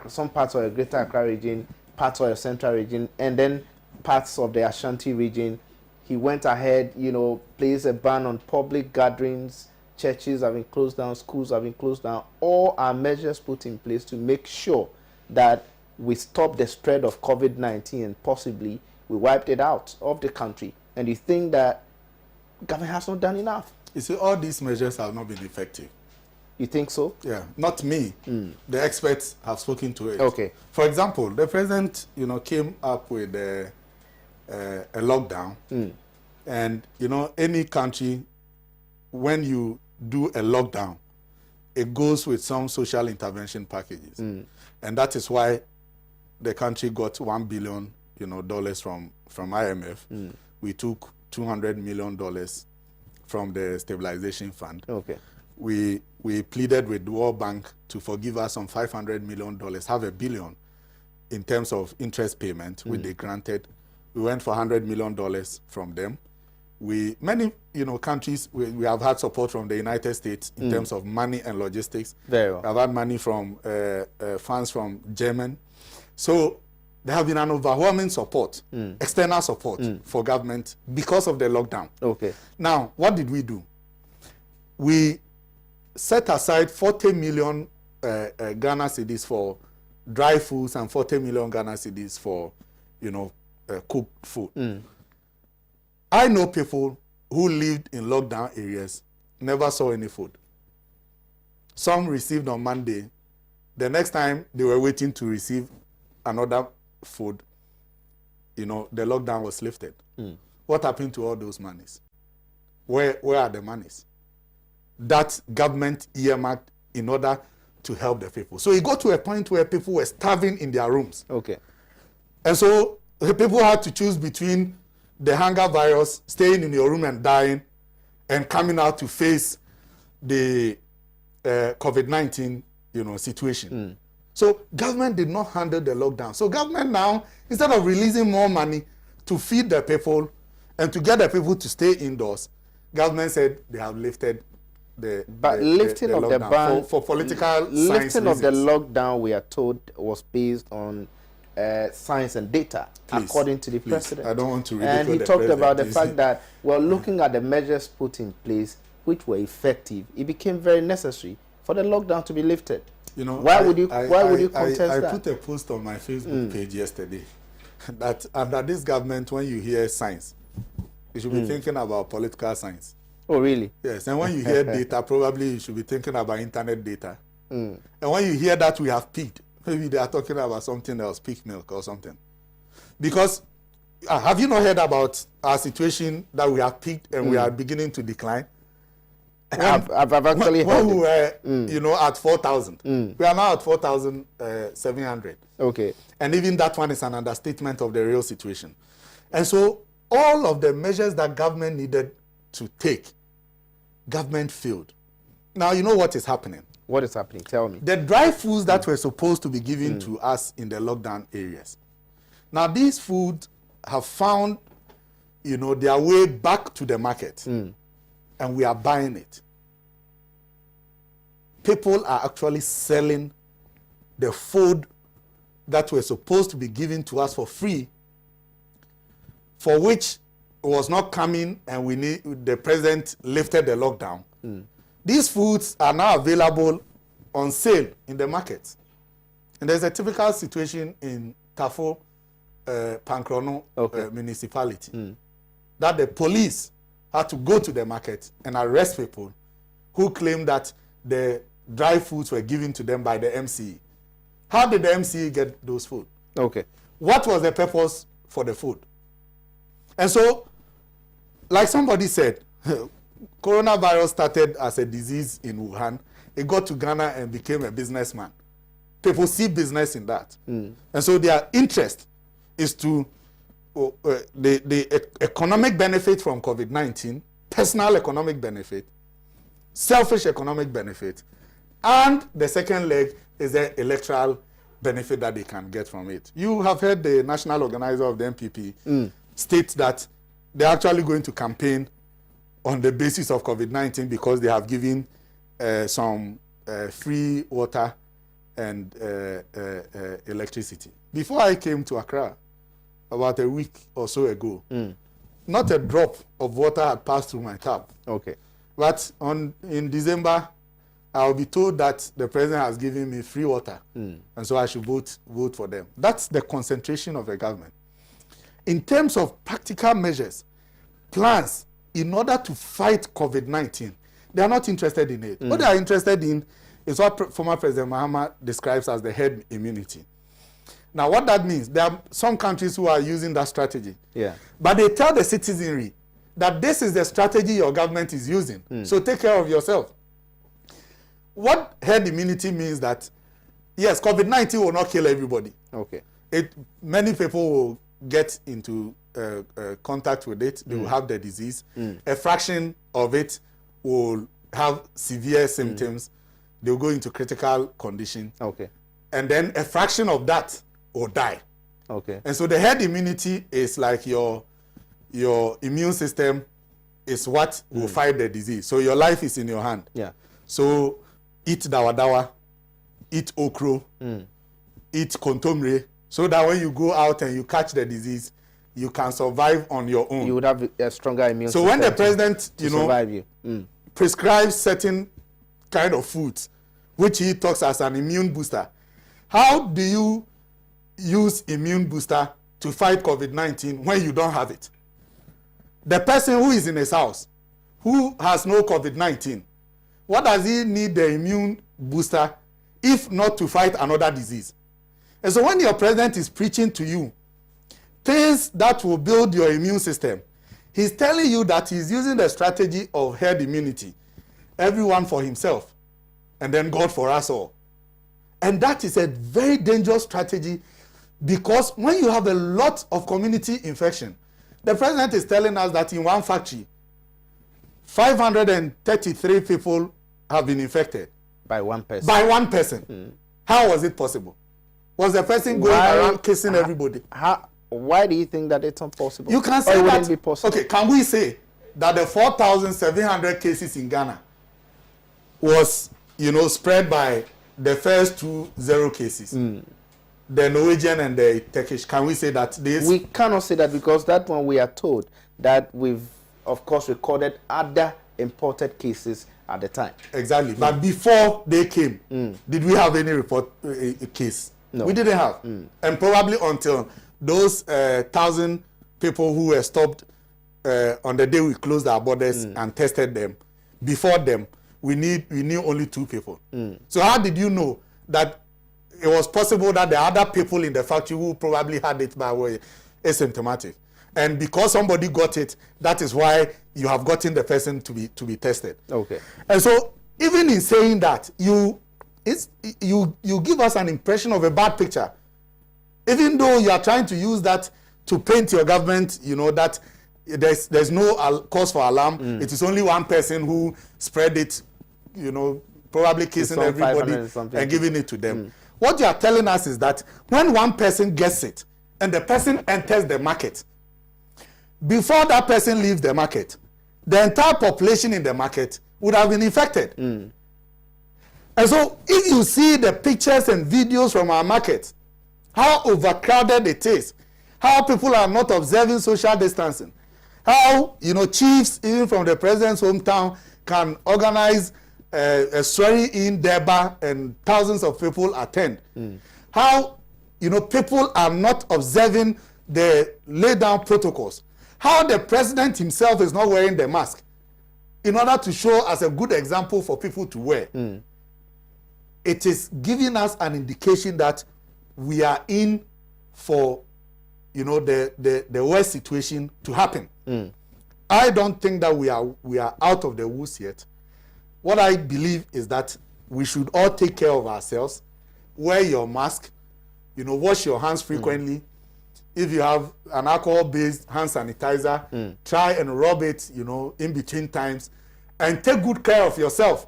some parts of the Greater Accra region, parts of the Central region, and then parts of the Ashanti region. He went ahead, placed a ban on public gatherings. Churches have been closed down, schools have been closed down. All our measures put in place to make sure that we stop the spread of COVID-19 and possibly we wiped it out of the country. And you think that government has not done enough? You see, all these measures have not been effective. You think so? Yeah, not me. The experts have spoken to it. Okay. For example, the president, came up with a lockdown. And, any country, when you do a lockdown, it goes with some social intervention packages. And that is why the country got $1 billion, dollars from IMF. We took $200 million from the stabilization fund. Okay. We pleaded with the World Bank to forgive us some $500 million, $500 million in terms of interest payment, which they granted. We went for $100 million from them. Many countries, we have had support from the United States in terms of money and logistics. Very well. We have had money from funds from Germany. So there have been an overwhelming support, external support for government because of the lockdown. Okay. Now, what did we do? We set aside 40 million Ghana cedis for dry foods and 40 million Ghana cedis for, cooked food. I know people who lived in lockdown areas, never saw any food. Some received on Monday. The next time they were waiting to receive another food, the lockdown was lifted. What happened to all those monies? Where are the monies that government earmarked in order to help the people? So it got to a point where people were starving in their rooms. Okay. And so the people had to choose between the hunger virus, staying in your room and dying, and coming out to face the COVID-19, situation. So government did not handle the lockdown. So government now, instead of releasing more money to feed the people and to get the people to stay indoors, government said they have lifted lifting of the ban for political science lifting of the reasons. lockdown, we are told, was based on science and data, according to the president. I don't want to and he talked about the fact that, looking at the measures put in place, which were effective, it became very necessary for the lockdown to be lifted. Why would you contest that? I put a post on my Facebook page yesterday that under this government, when you hear science, you should be thinking about political science. Oh, really? Yes, and when you hear data, probably you should be thinking about internet data. And when you hear that we have peaked, maybe they are talking about something else, peak milk or something. Because have you not heard about our situation that we have peaked and we are beginning to decline? I've actually heard when we were, at 4,000. We are now at 4,700. Okay. And even that one is an understatement of the real situation. And so all of the measures that government needed to take, government failed. Now, you know what is happening? What is happening? Tell me. The dry foods that were supposed to be given to us in the lockdown areas. Now, these foods have found, their way back to the market. And we are buying it. People are actually selling the food that were supposed to be given to us for free, for which was not coming, and the president lifted the lockdown. These foods are now available on sale in the market. And there's a typical situation in Tafo, Pankrono municipality, that the police had to go to the market and arrest people who claim that the dry foods were given to them by the MCE. How did the MCE get those food? Okay. What was the purpose for the food? And so, like somebody said, coronavirus started as a disease in Wuhan. It got to Ghana and became a businessman. People see business in that. And so their interest is to the economic benefit from COVID-19, personal economic benefit, selfish economic benefit, and the second leg is the electoral benefit that they can get from it. You have heard the national organizer of the MPP state that they're actually going to campaign on the basis of COVID-19 because they have given some free water and electricity. Before I came to Accra, about a week or so ago, not a drop of water had passed through my tap. Okay. But in December, I'll be told that the president has given me free water, and so I should vote for them. That's the concentration of the government. In terms of practical measures, plans, in order to fight COVID-19, they are not interested in it. What they are interested in is what former President Mahama describes as the herd immunity. Now, what that means, there are some countries who are using that strategy. Yeah. But they tell the citizenry that this is the strategy your government is using. So take care of yourself. What herd immunity means that, yes, COVID-19 will not kill everybody. Okay. Many people will get into contact with it. They will have the disease. A fraction of it will have severe symptoms. They will go into critical condition. Okay. And then a fraction of that will die. Okay. And so the herd immunity is like your immune system is what will fight the disease. So your life is in your hand. Yeah. So eat dawa, eat okro, eat kontomire, so that when you go out and you catch the disease, you can survive on your own. You would have a stronger immune so system. when the president, survive you. prescribes certain kind of foods, which he talks as an immune booster, how do you use immune booster to fight COVID-19 when you don't have it? The person who is in his house, who has no COVID-19, what does he need the immune booster if not to fight another disease? And so when your president is preaching to you things that will build your immune system, he's telling you that he's using the strategy of herd immunity, everyone for himself, and then God for us all. And that is a very dangerous strategy, because when you have a lot of community infection, the president is telling us that in one factory, 533 people have been infected. By one person. By one person. How was it possible? Was the person going around kissing everybody? Why do you think that it's impossible? You can say or it that. Wouldn't be possible? Okay, can we say that the 4,700 cases in Ghana was, spread by the first 2 zero cases? The Norwegian and the Turkish. Can we say that this? We cannot say that, because that one we are told that we've, of course, recorded other imported cases at the time. Exactly. But before they came, did we have any report case? No. We didn't have. And probably until those 1,000 people who were stopped on the day we closed our borders and tested them, before them, we knew only 2 people. So how did you know that it was possible that the other people in the factory who probably had it but were asymptomatic? And because somebody got it, that is why you have gotten the person to be tested. Okay. And so even in saying that, you give us an impression of a bad picture. Even though you are trying to use that to paint your government, that there's no cause for alarm. It is only one person who spread it, probably kissing everybody and giving it to them. What you are telling us is that when one person gets it and the person enters the market, before that person leaves the market, the entire population in the market would have been infected. And so if you see the pictures and videos from our market, how overcrowded it is, how people are not observing social distancing, how chiefs even from the president's hometown can organize a swearing-in derby and thousands of people attend, how people are not observing the laid down protocols, how the president himself is not wearing the mask in order to show as a good example for people to wear. It is giving us an indication that we are in for the worst situation to happen. I don't think that we are out of the woods yet. What I believe is that we should all take care of ourselves, wear your mask, wash your hands frequently. If you have an alcohol-based hand sanitizer, try and rub it, in between times, and take good care of yourself.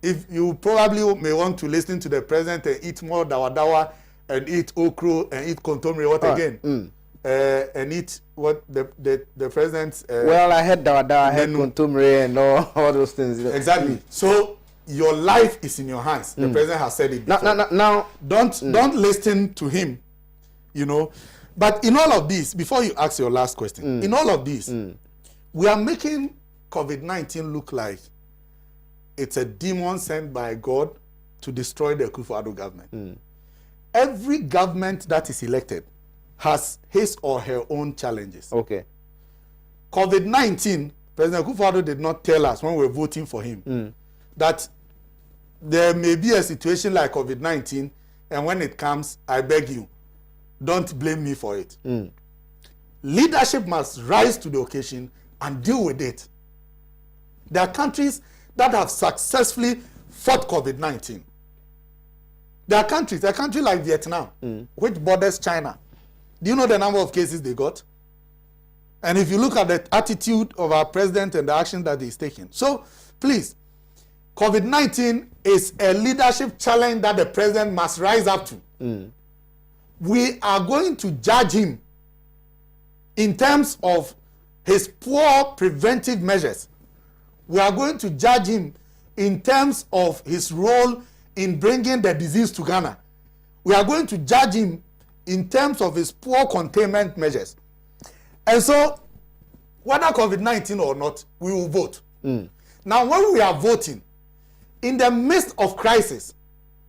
If you probably may want to listen to the president and eat more dawa and eat okro and eat kontomire, what again? and eat what the president's... well, I had Dawada, I had Kontumre and all those things. Exactly. So your life is in your hands. The president has said it before. Now don't listen to him, you know. But in all of this, before you ask your last question, in all of this, we are making COVID-19 look like it's a demon sent by God to destroy the Akufo-Addo government. Every government that is elected has his or her own challenges. Okay. COVID-19, President Akufo-Addo did not tell us when we were voting for him that there may be a situation like COVID-19, and when it comes, I beg you, don't blame me for it. Leadership must rise to the occasion and deal with it. There are countries that have successfully fought COVID-19. There are countries, a country like Vietnam, which borders China. Do you know the number of cases they got? And if you look at the attitude of our president and the action that he's taking. So, please, COVID-19 is a leadership challenge that the president must rise up to. We are going to judge him in terms of his poor preventive measures. We are going to judge him in terms of his role in bringing the disease to Ghana. We are going to judge him in terms of his poor containment measures. And so, whether COVID-19 or not, we will vote. Now, when we are voting, in the midst of crisis,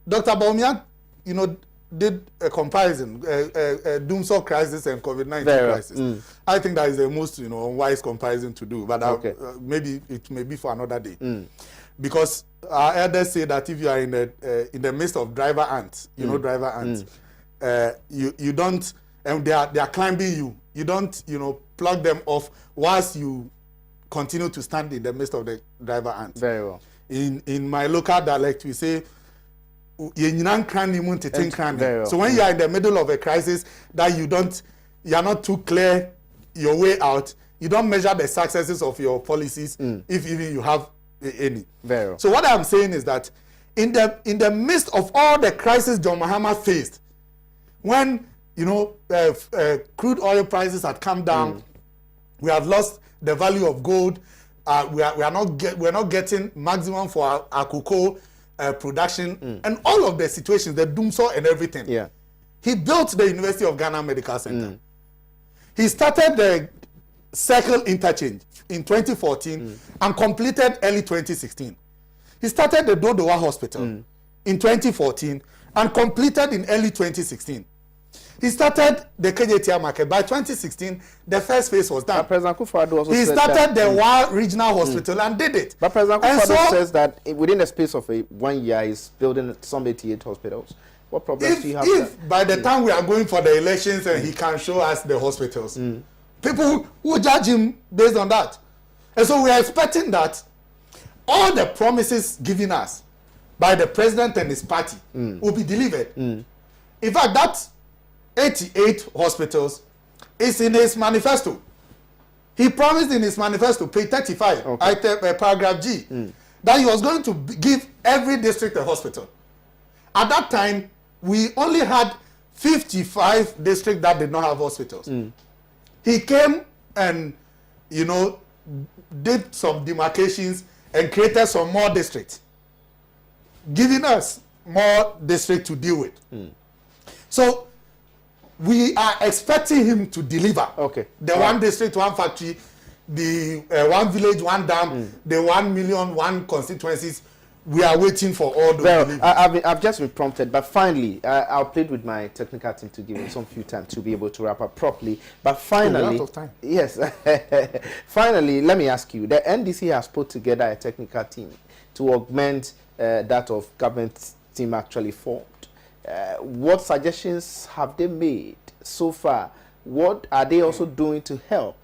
Dr. Bawumia, you know, did a comparison, doomsday crisis and COVID-19 crisis. I think that is the most, you know, wise comparison to do. But maybe it may be for another day, because our elders say that if you are in the midst of driver ants, you know, driver ants, you don't, and they are climbing you. You don't, you know, plug them off whilst you continue to stand in the midst of the driver ants. Very well. In my local dialect, we say, so when you are in the middle of a crisis that you are not too clear your way out, you don't measure the successes of your policies, if even you have any. Very well. So what I'm saying is that in the midst of all the crisis John Mahama faced, when, you know, crude oil prices had come down, we have lost the value of gold, we're not getting maximum for our cocoa production, and all of the situations, the doomsday and everything. Yeah. He built the University of Ghana Medical Center. He started the Circle Interchange in 2014 and completed early 2016. He started the Dodowa Hospital in 2014 and completed in early 2016. He started the KJTR market. By 2016, the first phase was done. President Akufo-Addo also he started the Wa Regional Hospital and did it. But President Akufo-Addo says that within the space of 1 year, he's building some 88 hospitals. What problems do you have? If by the time we are going for the elections and he can show us the hospitals, people will judge him based on that. And so we are expecting that all the promises given us by the president and his party will be delivered. In fact, that 88 hospitals is in his manifesto. He promised in his manifesto, page 35, item, paragraph G, that he was going to give every district a hospital. At that time, we only had 55 districts that did not have hospitals. He came and, you know, did some demarcations and created some more districts, giving us more districts to deal with. So we are expecting him to deliver. The one district, one factory, the one village, one dam, the 1 million, one constituencies. We are waiting for all those. Well, I've just been prompted, but finally, I'll plead with my technical team to give him some few time to be able to wrap up properly. But finally, out of time. Yes, finally, let me ask you: the NDC has put together a technical team to augment that of government team actually formed. What suggestions have they made so far? What are they also doing to help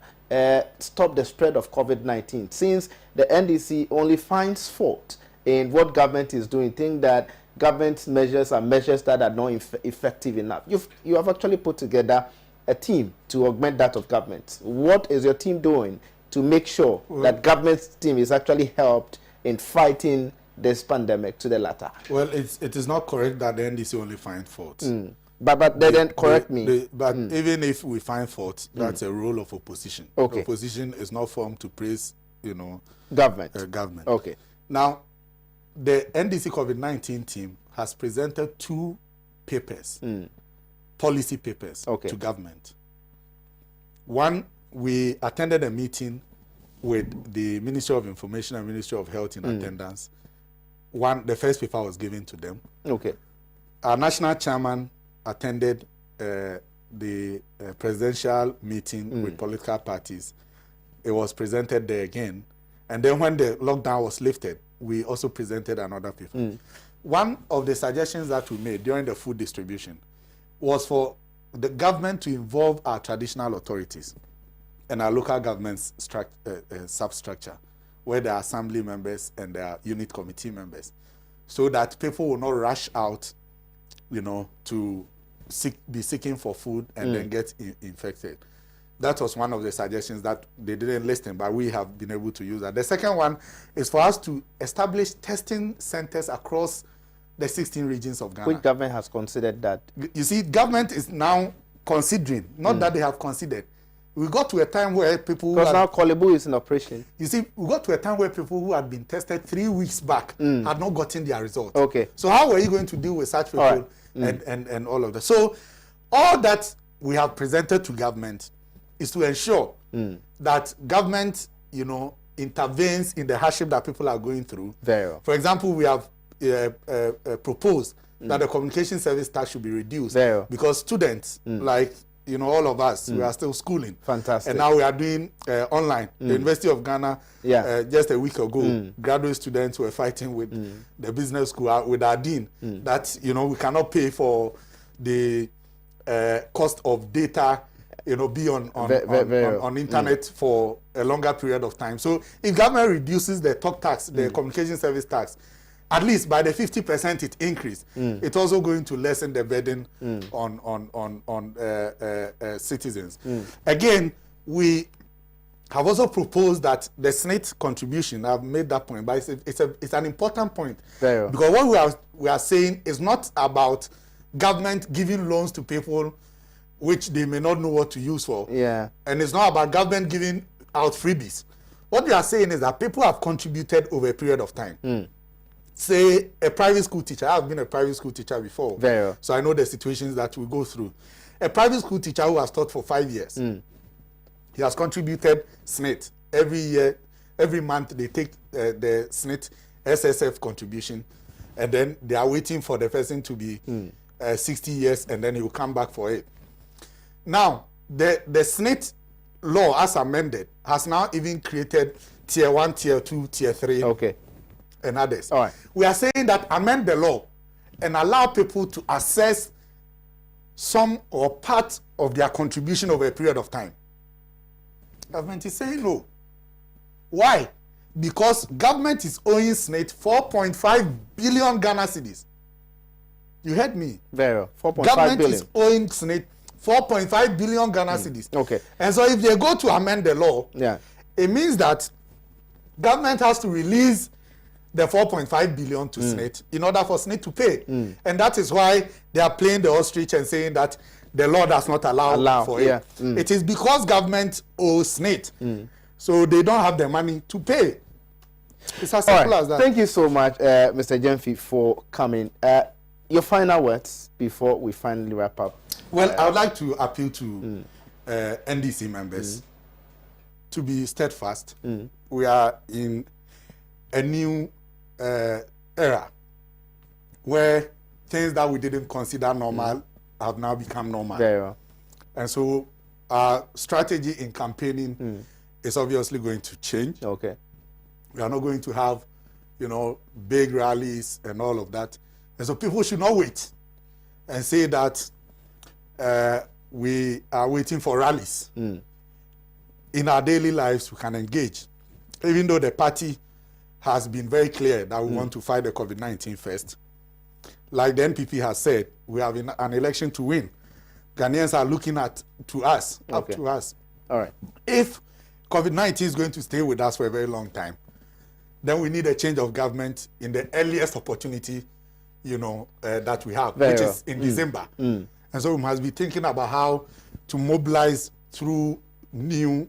stop the spread of COVID-19? Since the NDC only finds fault in what government is doing, think that government measures are measures that are not effective enough. You have actually put together a team to augment that of government. What is your team doing to make sure that government's team is actually helped in fighting this pandemic to the latter? Well, it is not correct that the NDC only finds faults. But then correct me. But even if we find fault, that's a role of opposition. Okay. Opposition is not formed to praise, government. Government. Okay. Now, the NDC COVID-19 team has presented 2 papers, policy papers, to government. One, we attended a meeting with the Ministry of Information and Ministry of Health in attendance. The first paper was given to them. Okay. Our national chairman attended the presidential meeting with political parties. It was presented there again. And then when the lockdown was lifted, we also presented another paper. One of the suggestions that we made during the food distribution was for the government to involve our traditional authorities and our local government's substructure, where there are assembly members and there are unit committee members, so that people will not rush out, to be seeking for food and then get infected. That was one of the suggestions that they didn't listen, but we have been able to use that. The second one is for us to establish testing centers across the 16 regions of Ghana. Which government has considered that? You see, government is now considering, not that they have considered. We got to a time where people... Because now Kolebu is in operation. You see, we got to a time where people who had been tested 3 weeks back had not gotten their results. Okay. So how were you going to deal with such people and all of that? So all that we have presented to government is to ensure that government, intervenes in the hardship that people are going through. Very well. For example, we have proposed that the communication service tax should be reduced. Very well. Because students, like all of us, we are still schooling. Fantastic. And now we are doing online. The University of Ghana, just a week ago, graduate students were fighting with the business school, with our dean, that, we cannot pay for the cost of data, be on internet for a longer period of time. So if government reduces the talk tax, the communication service tax, at least by the 50% it increased, it's also going to lessen the burden on citizens. Again, we have also proposed that the SNIT contribution, I've made that point, but it's an important point. Very because what we are saying is not about government giving loans to people which they may not know what to use for. Yeah. And it's not about government giving out freebies. What we are saying is that people have contributed over a period of time. Say a private school teacher. I've been a private school teacher before. Very well. So I know the situations that we go through. A private school teacher who has taught for 5 years, he has contributed SNIT. Every year, every month they take the SNIT SSF contribution, and then they are waiting for the person to be 60 years, and then he will come back for it. Now, the SNIT law, as amended, has now even created Tier 1, Tier 2, Tier 3, and others. All right. We are saying that amend the law and allow people to assess some or part of their contribution over a period of time. Government is saying no. Why? Because government is owing SNIT 4.5 billion Ghana cedis. You heard me. Very well. 4.5 government billion. Is owing SNIT 4.5 billion Ghana cedis. Okay. And so if they go to amend the law, it means that government has to release the 4.5 billion to SNIT in order for SNIT to pay. And that is why they are playing the ostrich and saying that the law does not allow for it. It is because government owes SNIT. So they don't have the money to pay. It's as simple as that. Thank you so much, Mr. Gyamfi, for coming. Your final words before we finally wrap up. Well, I would like to appeal to NDC members to be steadfast. We are in a new era where things that we didn't consider normal have now become normal. Very well. And so our strategy in campaigning is obviously going to change. Okay. We are not going to have, big rallies and all of that. And so people should not wait and say that we are waiting for rallies. In our daily lives, we can engage. Even though the party has been very clear that we want to fight the COVID-19 first. Like the NPP has said, we have an election to win. Ghanaians are looking to us, up to us. All right. If COVID-19 is going to stay with us for a very long time, then we need a change of government in the earliest opportunity, that we have, which is in December. And so we must be thinking about how to mobilize through new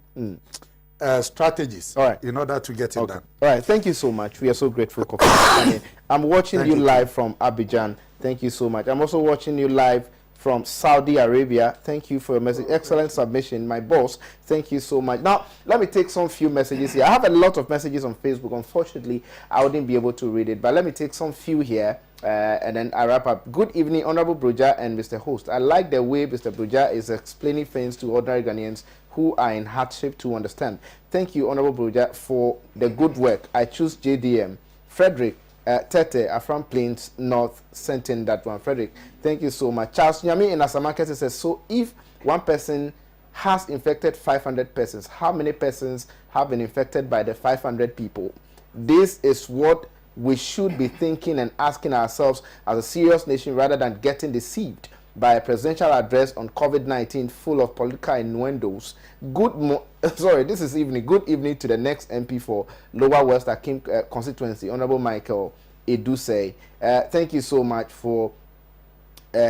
strategies in order to get it done. All right, thank you so much. We are so grateful for coming. I'm watching you live from Abidjan. Thank you so much. I'm also watching you live from Saudi Arabia. Thank you for your message. Excellent submission, my boss. Thank you so much. Now, let me take some few messages here. I have a lot of messages on Facebook. Unfortunately, I wouldn't be able to read it, but let me take some few here. And then I wrap up. Good evening, Honorable Broja and Mr. Host. I like the way Mr. Broja is explaining things to ordinary Ghanaians who are in hardship to understand. Thank you, Honorable Broja, for the good work. I choose JDM. Frederick Tete, Afram Plains North, sent in that one. Frederick, thank you so much. Charles Nyami in Asamakete says, so if one person has infected 500 persons, how many persons have been infected by the 500 people? This is what we should be thinking and asking ourselves as a serious nation, rather than getting deceived by a presidential address on COVID-19 full of political innuendos. This is evening. Good evening to the next MP for Lower West Akim constituency, Honorable Michael Edusei. Thank you so much for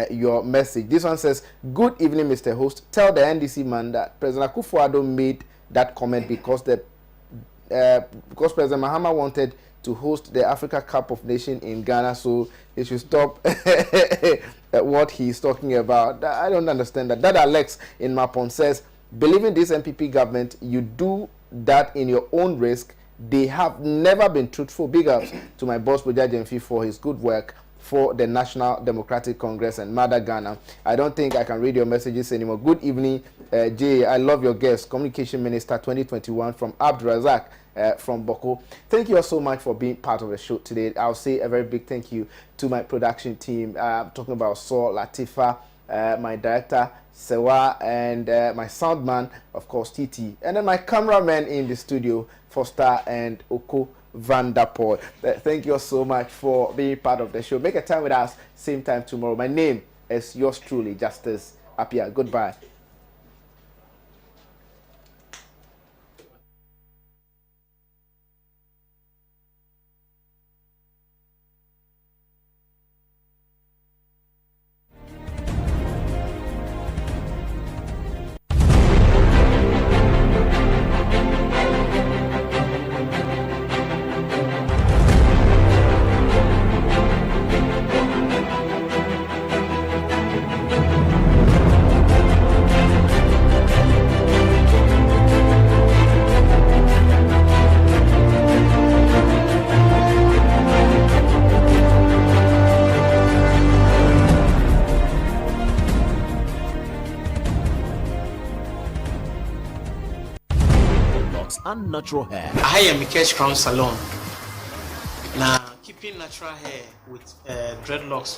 your message. This one says, good evening, Mr. Host. Tell the NDC man that President Akufo-Addo made that comment because President Mahama wanted to host the Africa Cup of Nations in Ghana, so he should stop what he's talking about. I don't understand that. That Alex in Mapon says, believing this MPP government, you do that in your own risk. They have never been truthful. Big ups to my boss, Broja Jemfi, for his good work for the National Democratic Congress and Mother Ghana. I don't think I can read your messages anymore. Good evening, Jay. I love your guest, Communication Minister 2021 from Abdurazak. From Boko. Thank you all so much for being part of the show today. I'll say a very big thank you to my production team. I'm talking about Saul, Latifa, my director, Sewa, and my soundman, of course, Titi. And then my cameraman in the studio, Foster and Oko Van Der Poel. Thank you all so much for being part of the show. Make a time with us, same time tomorrow. My name is yours truly, Justice Appiah. Goodbye. And natural hair. I am Mikesh Crown Salon. Now, keeping natural hair with dreadlocks.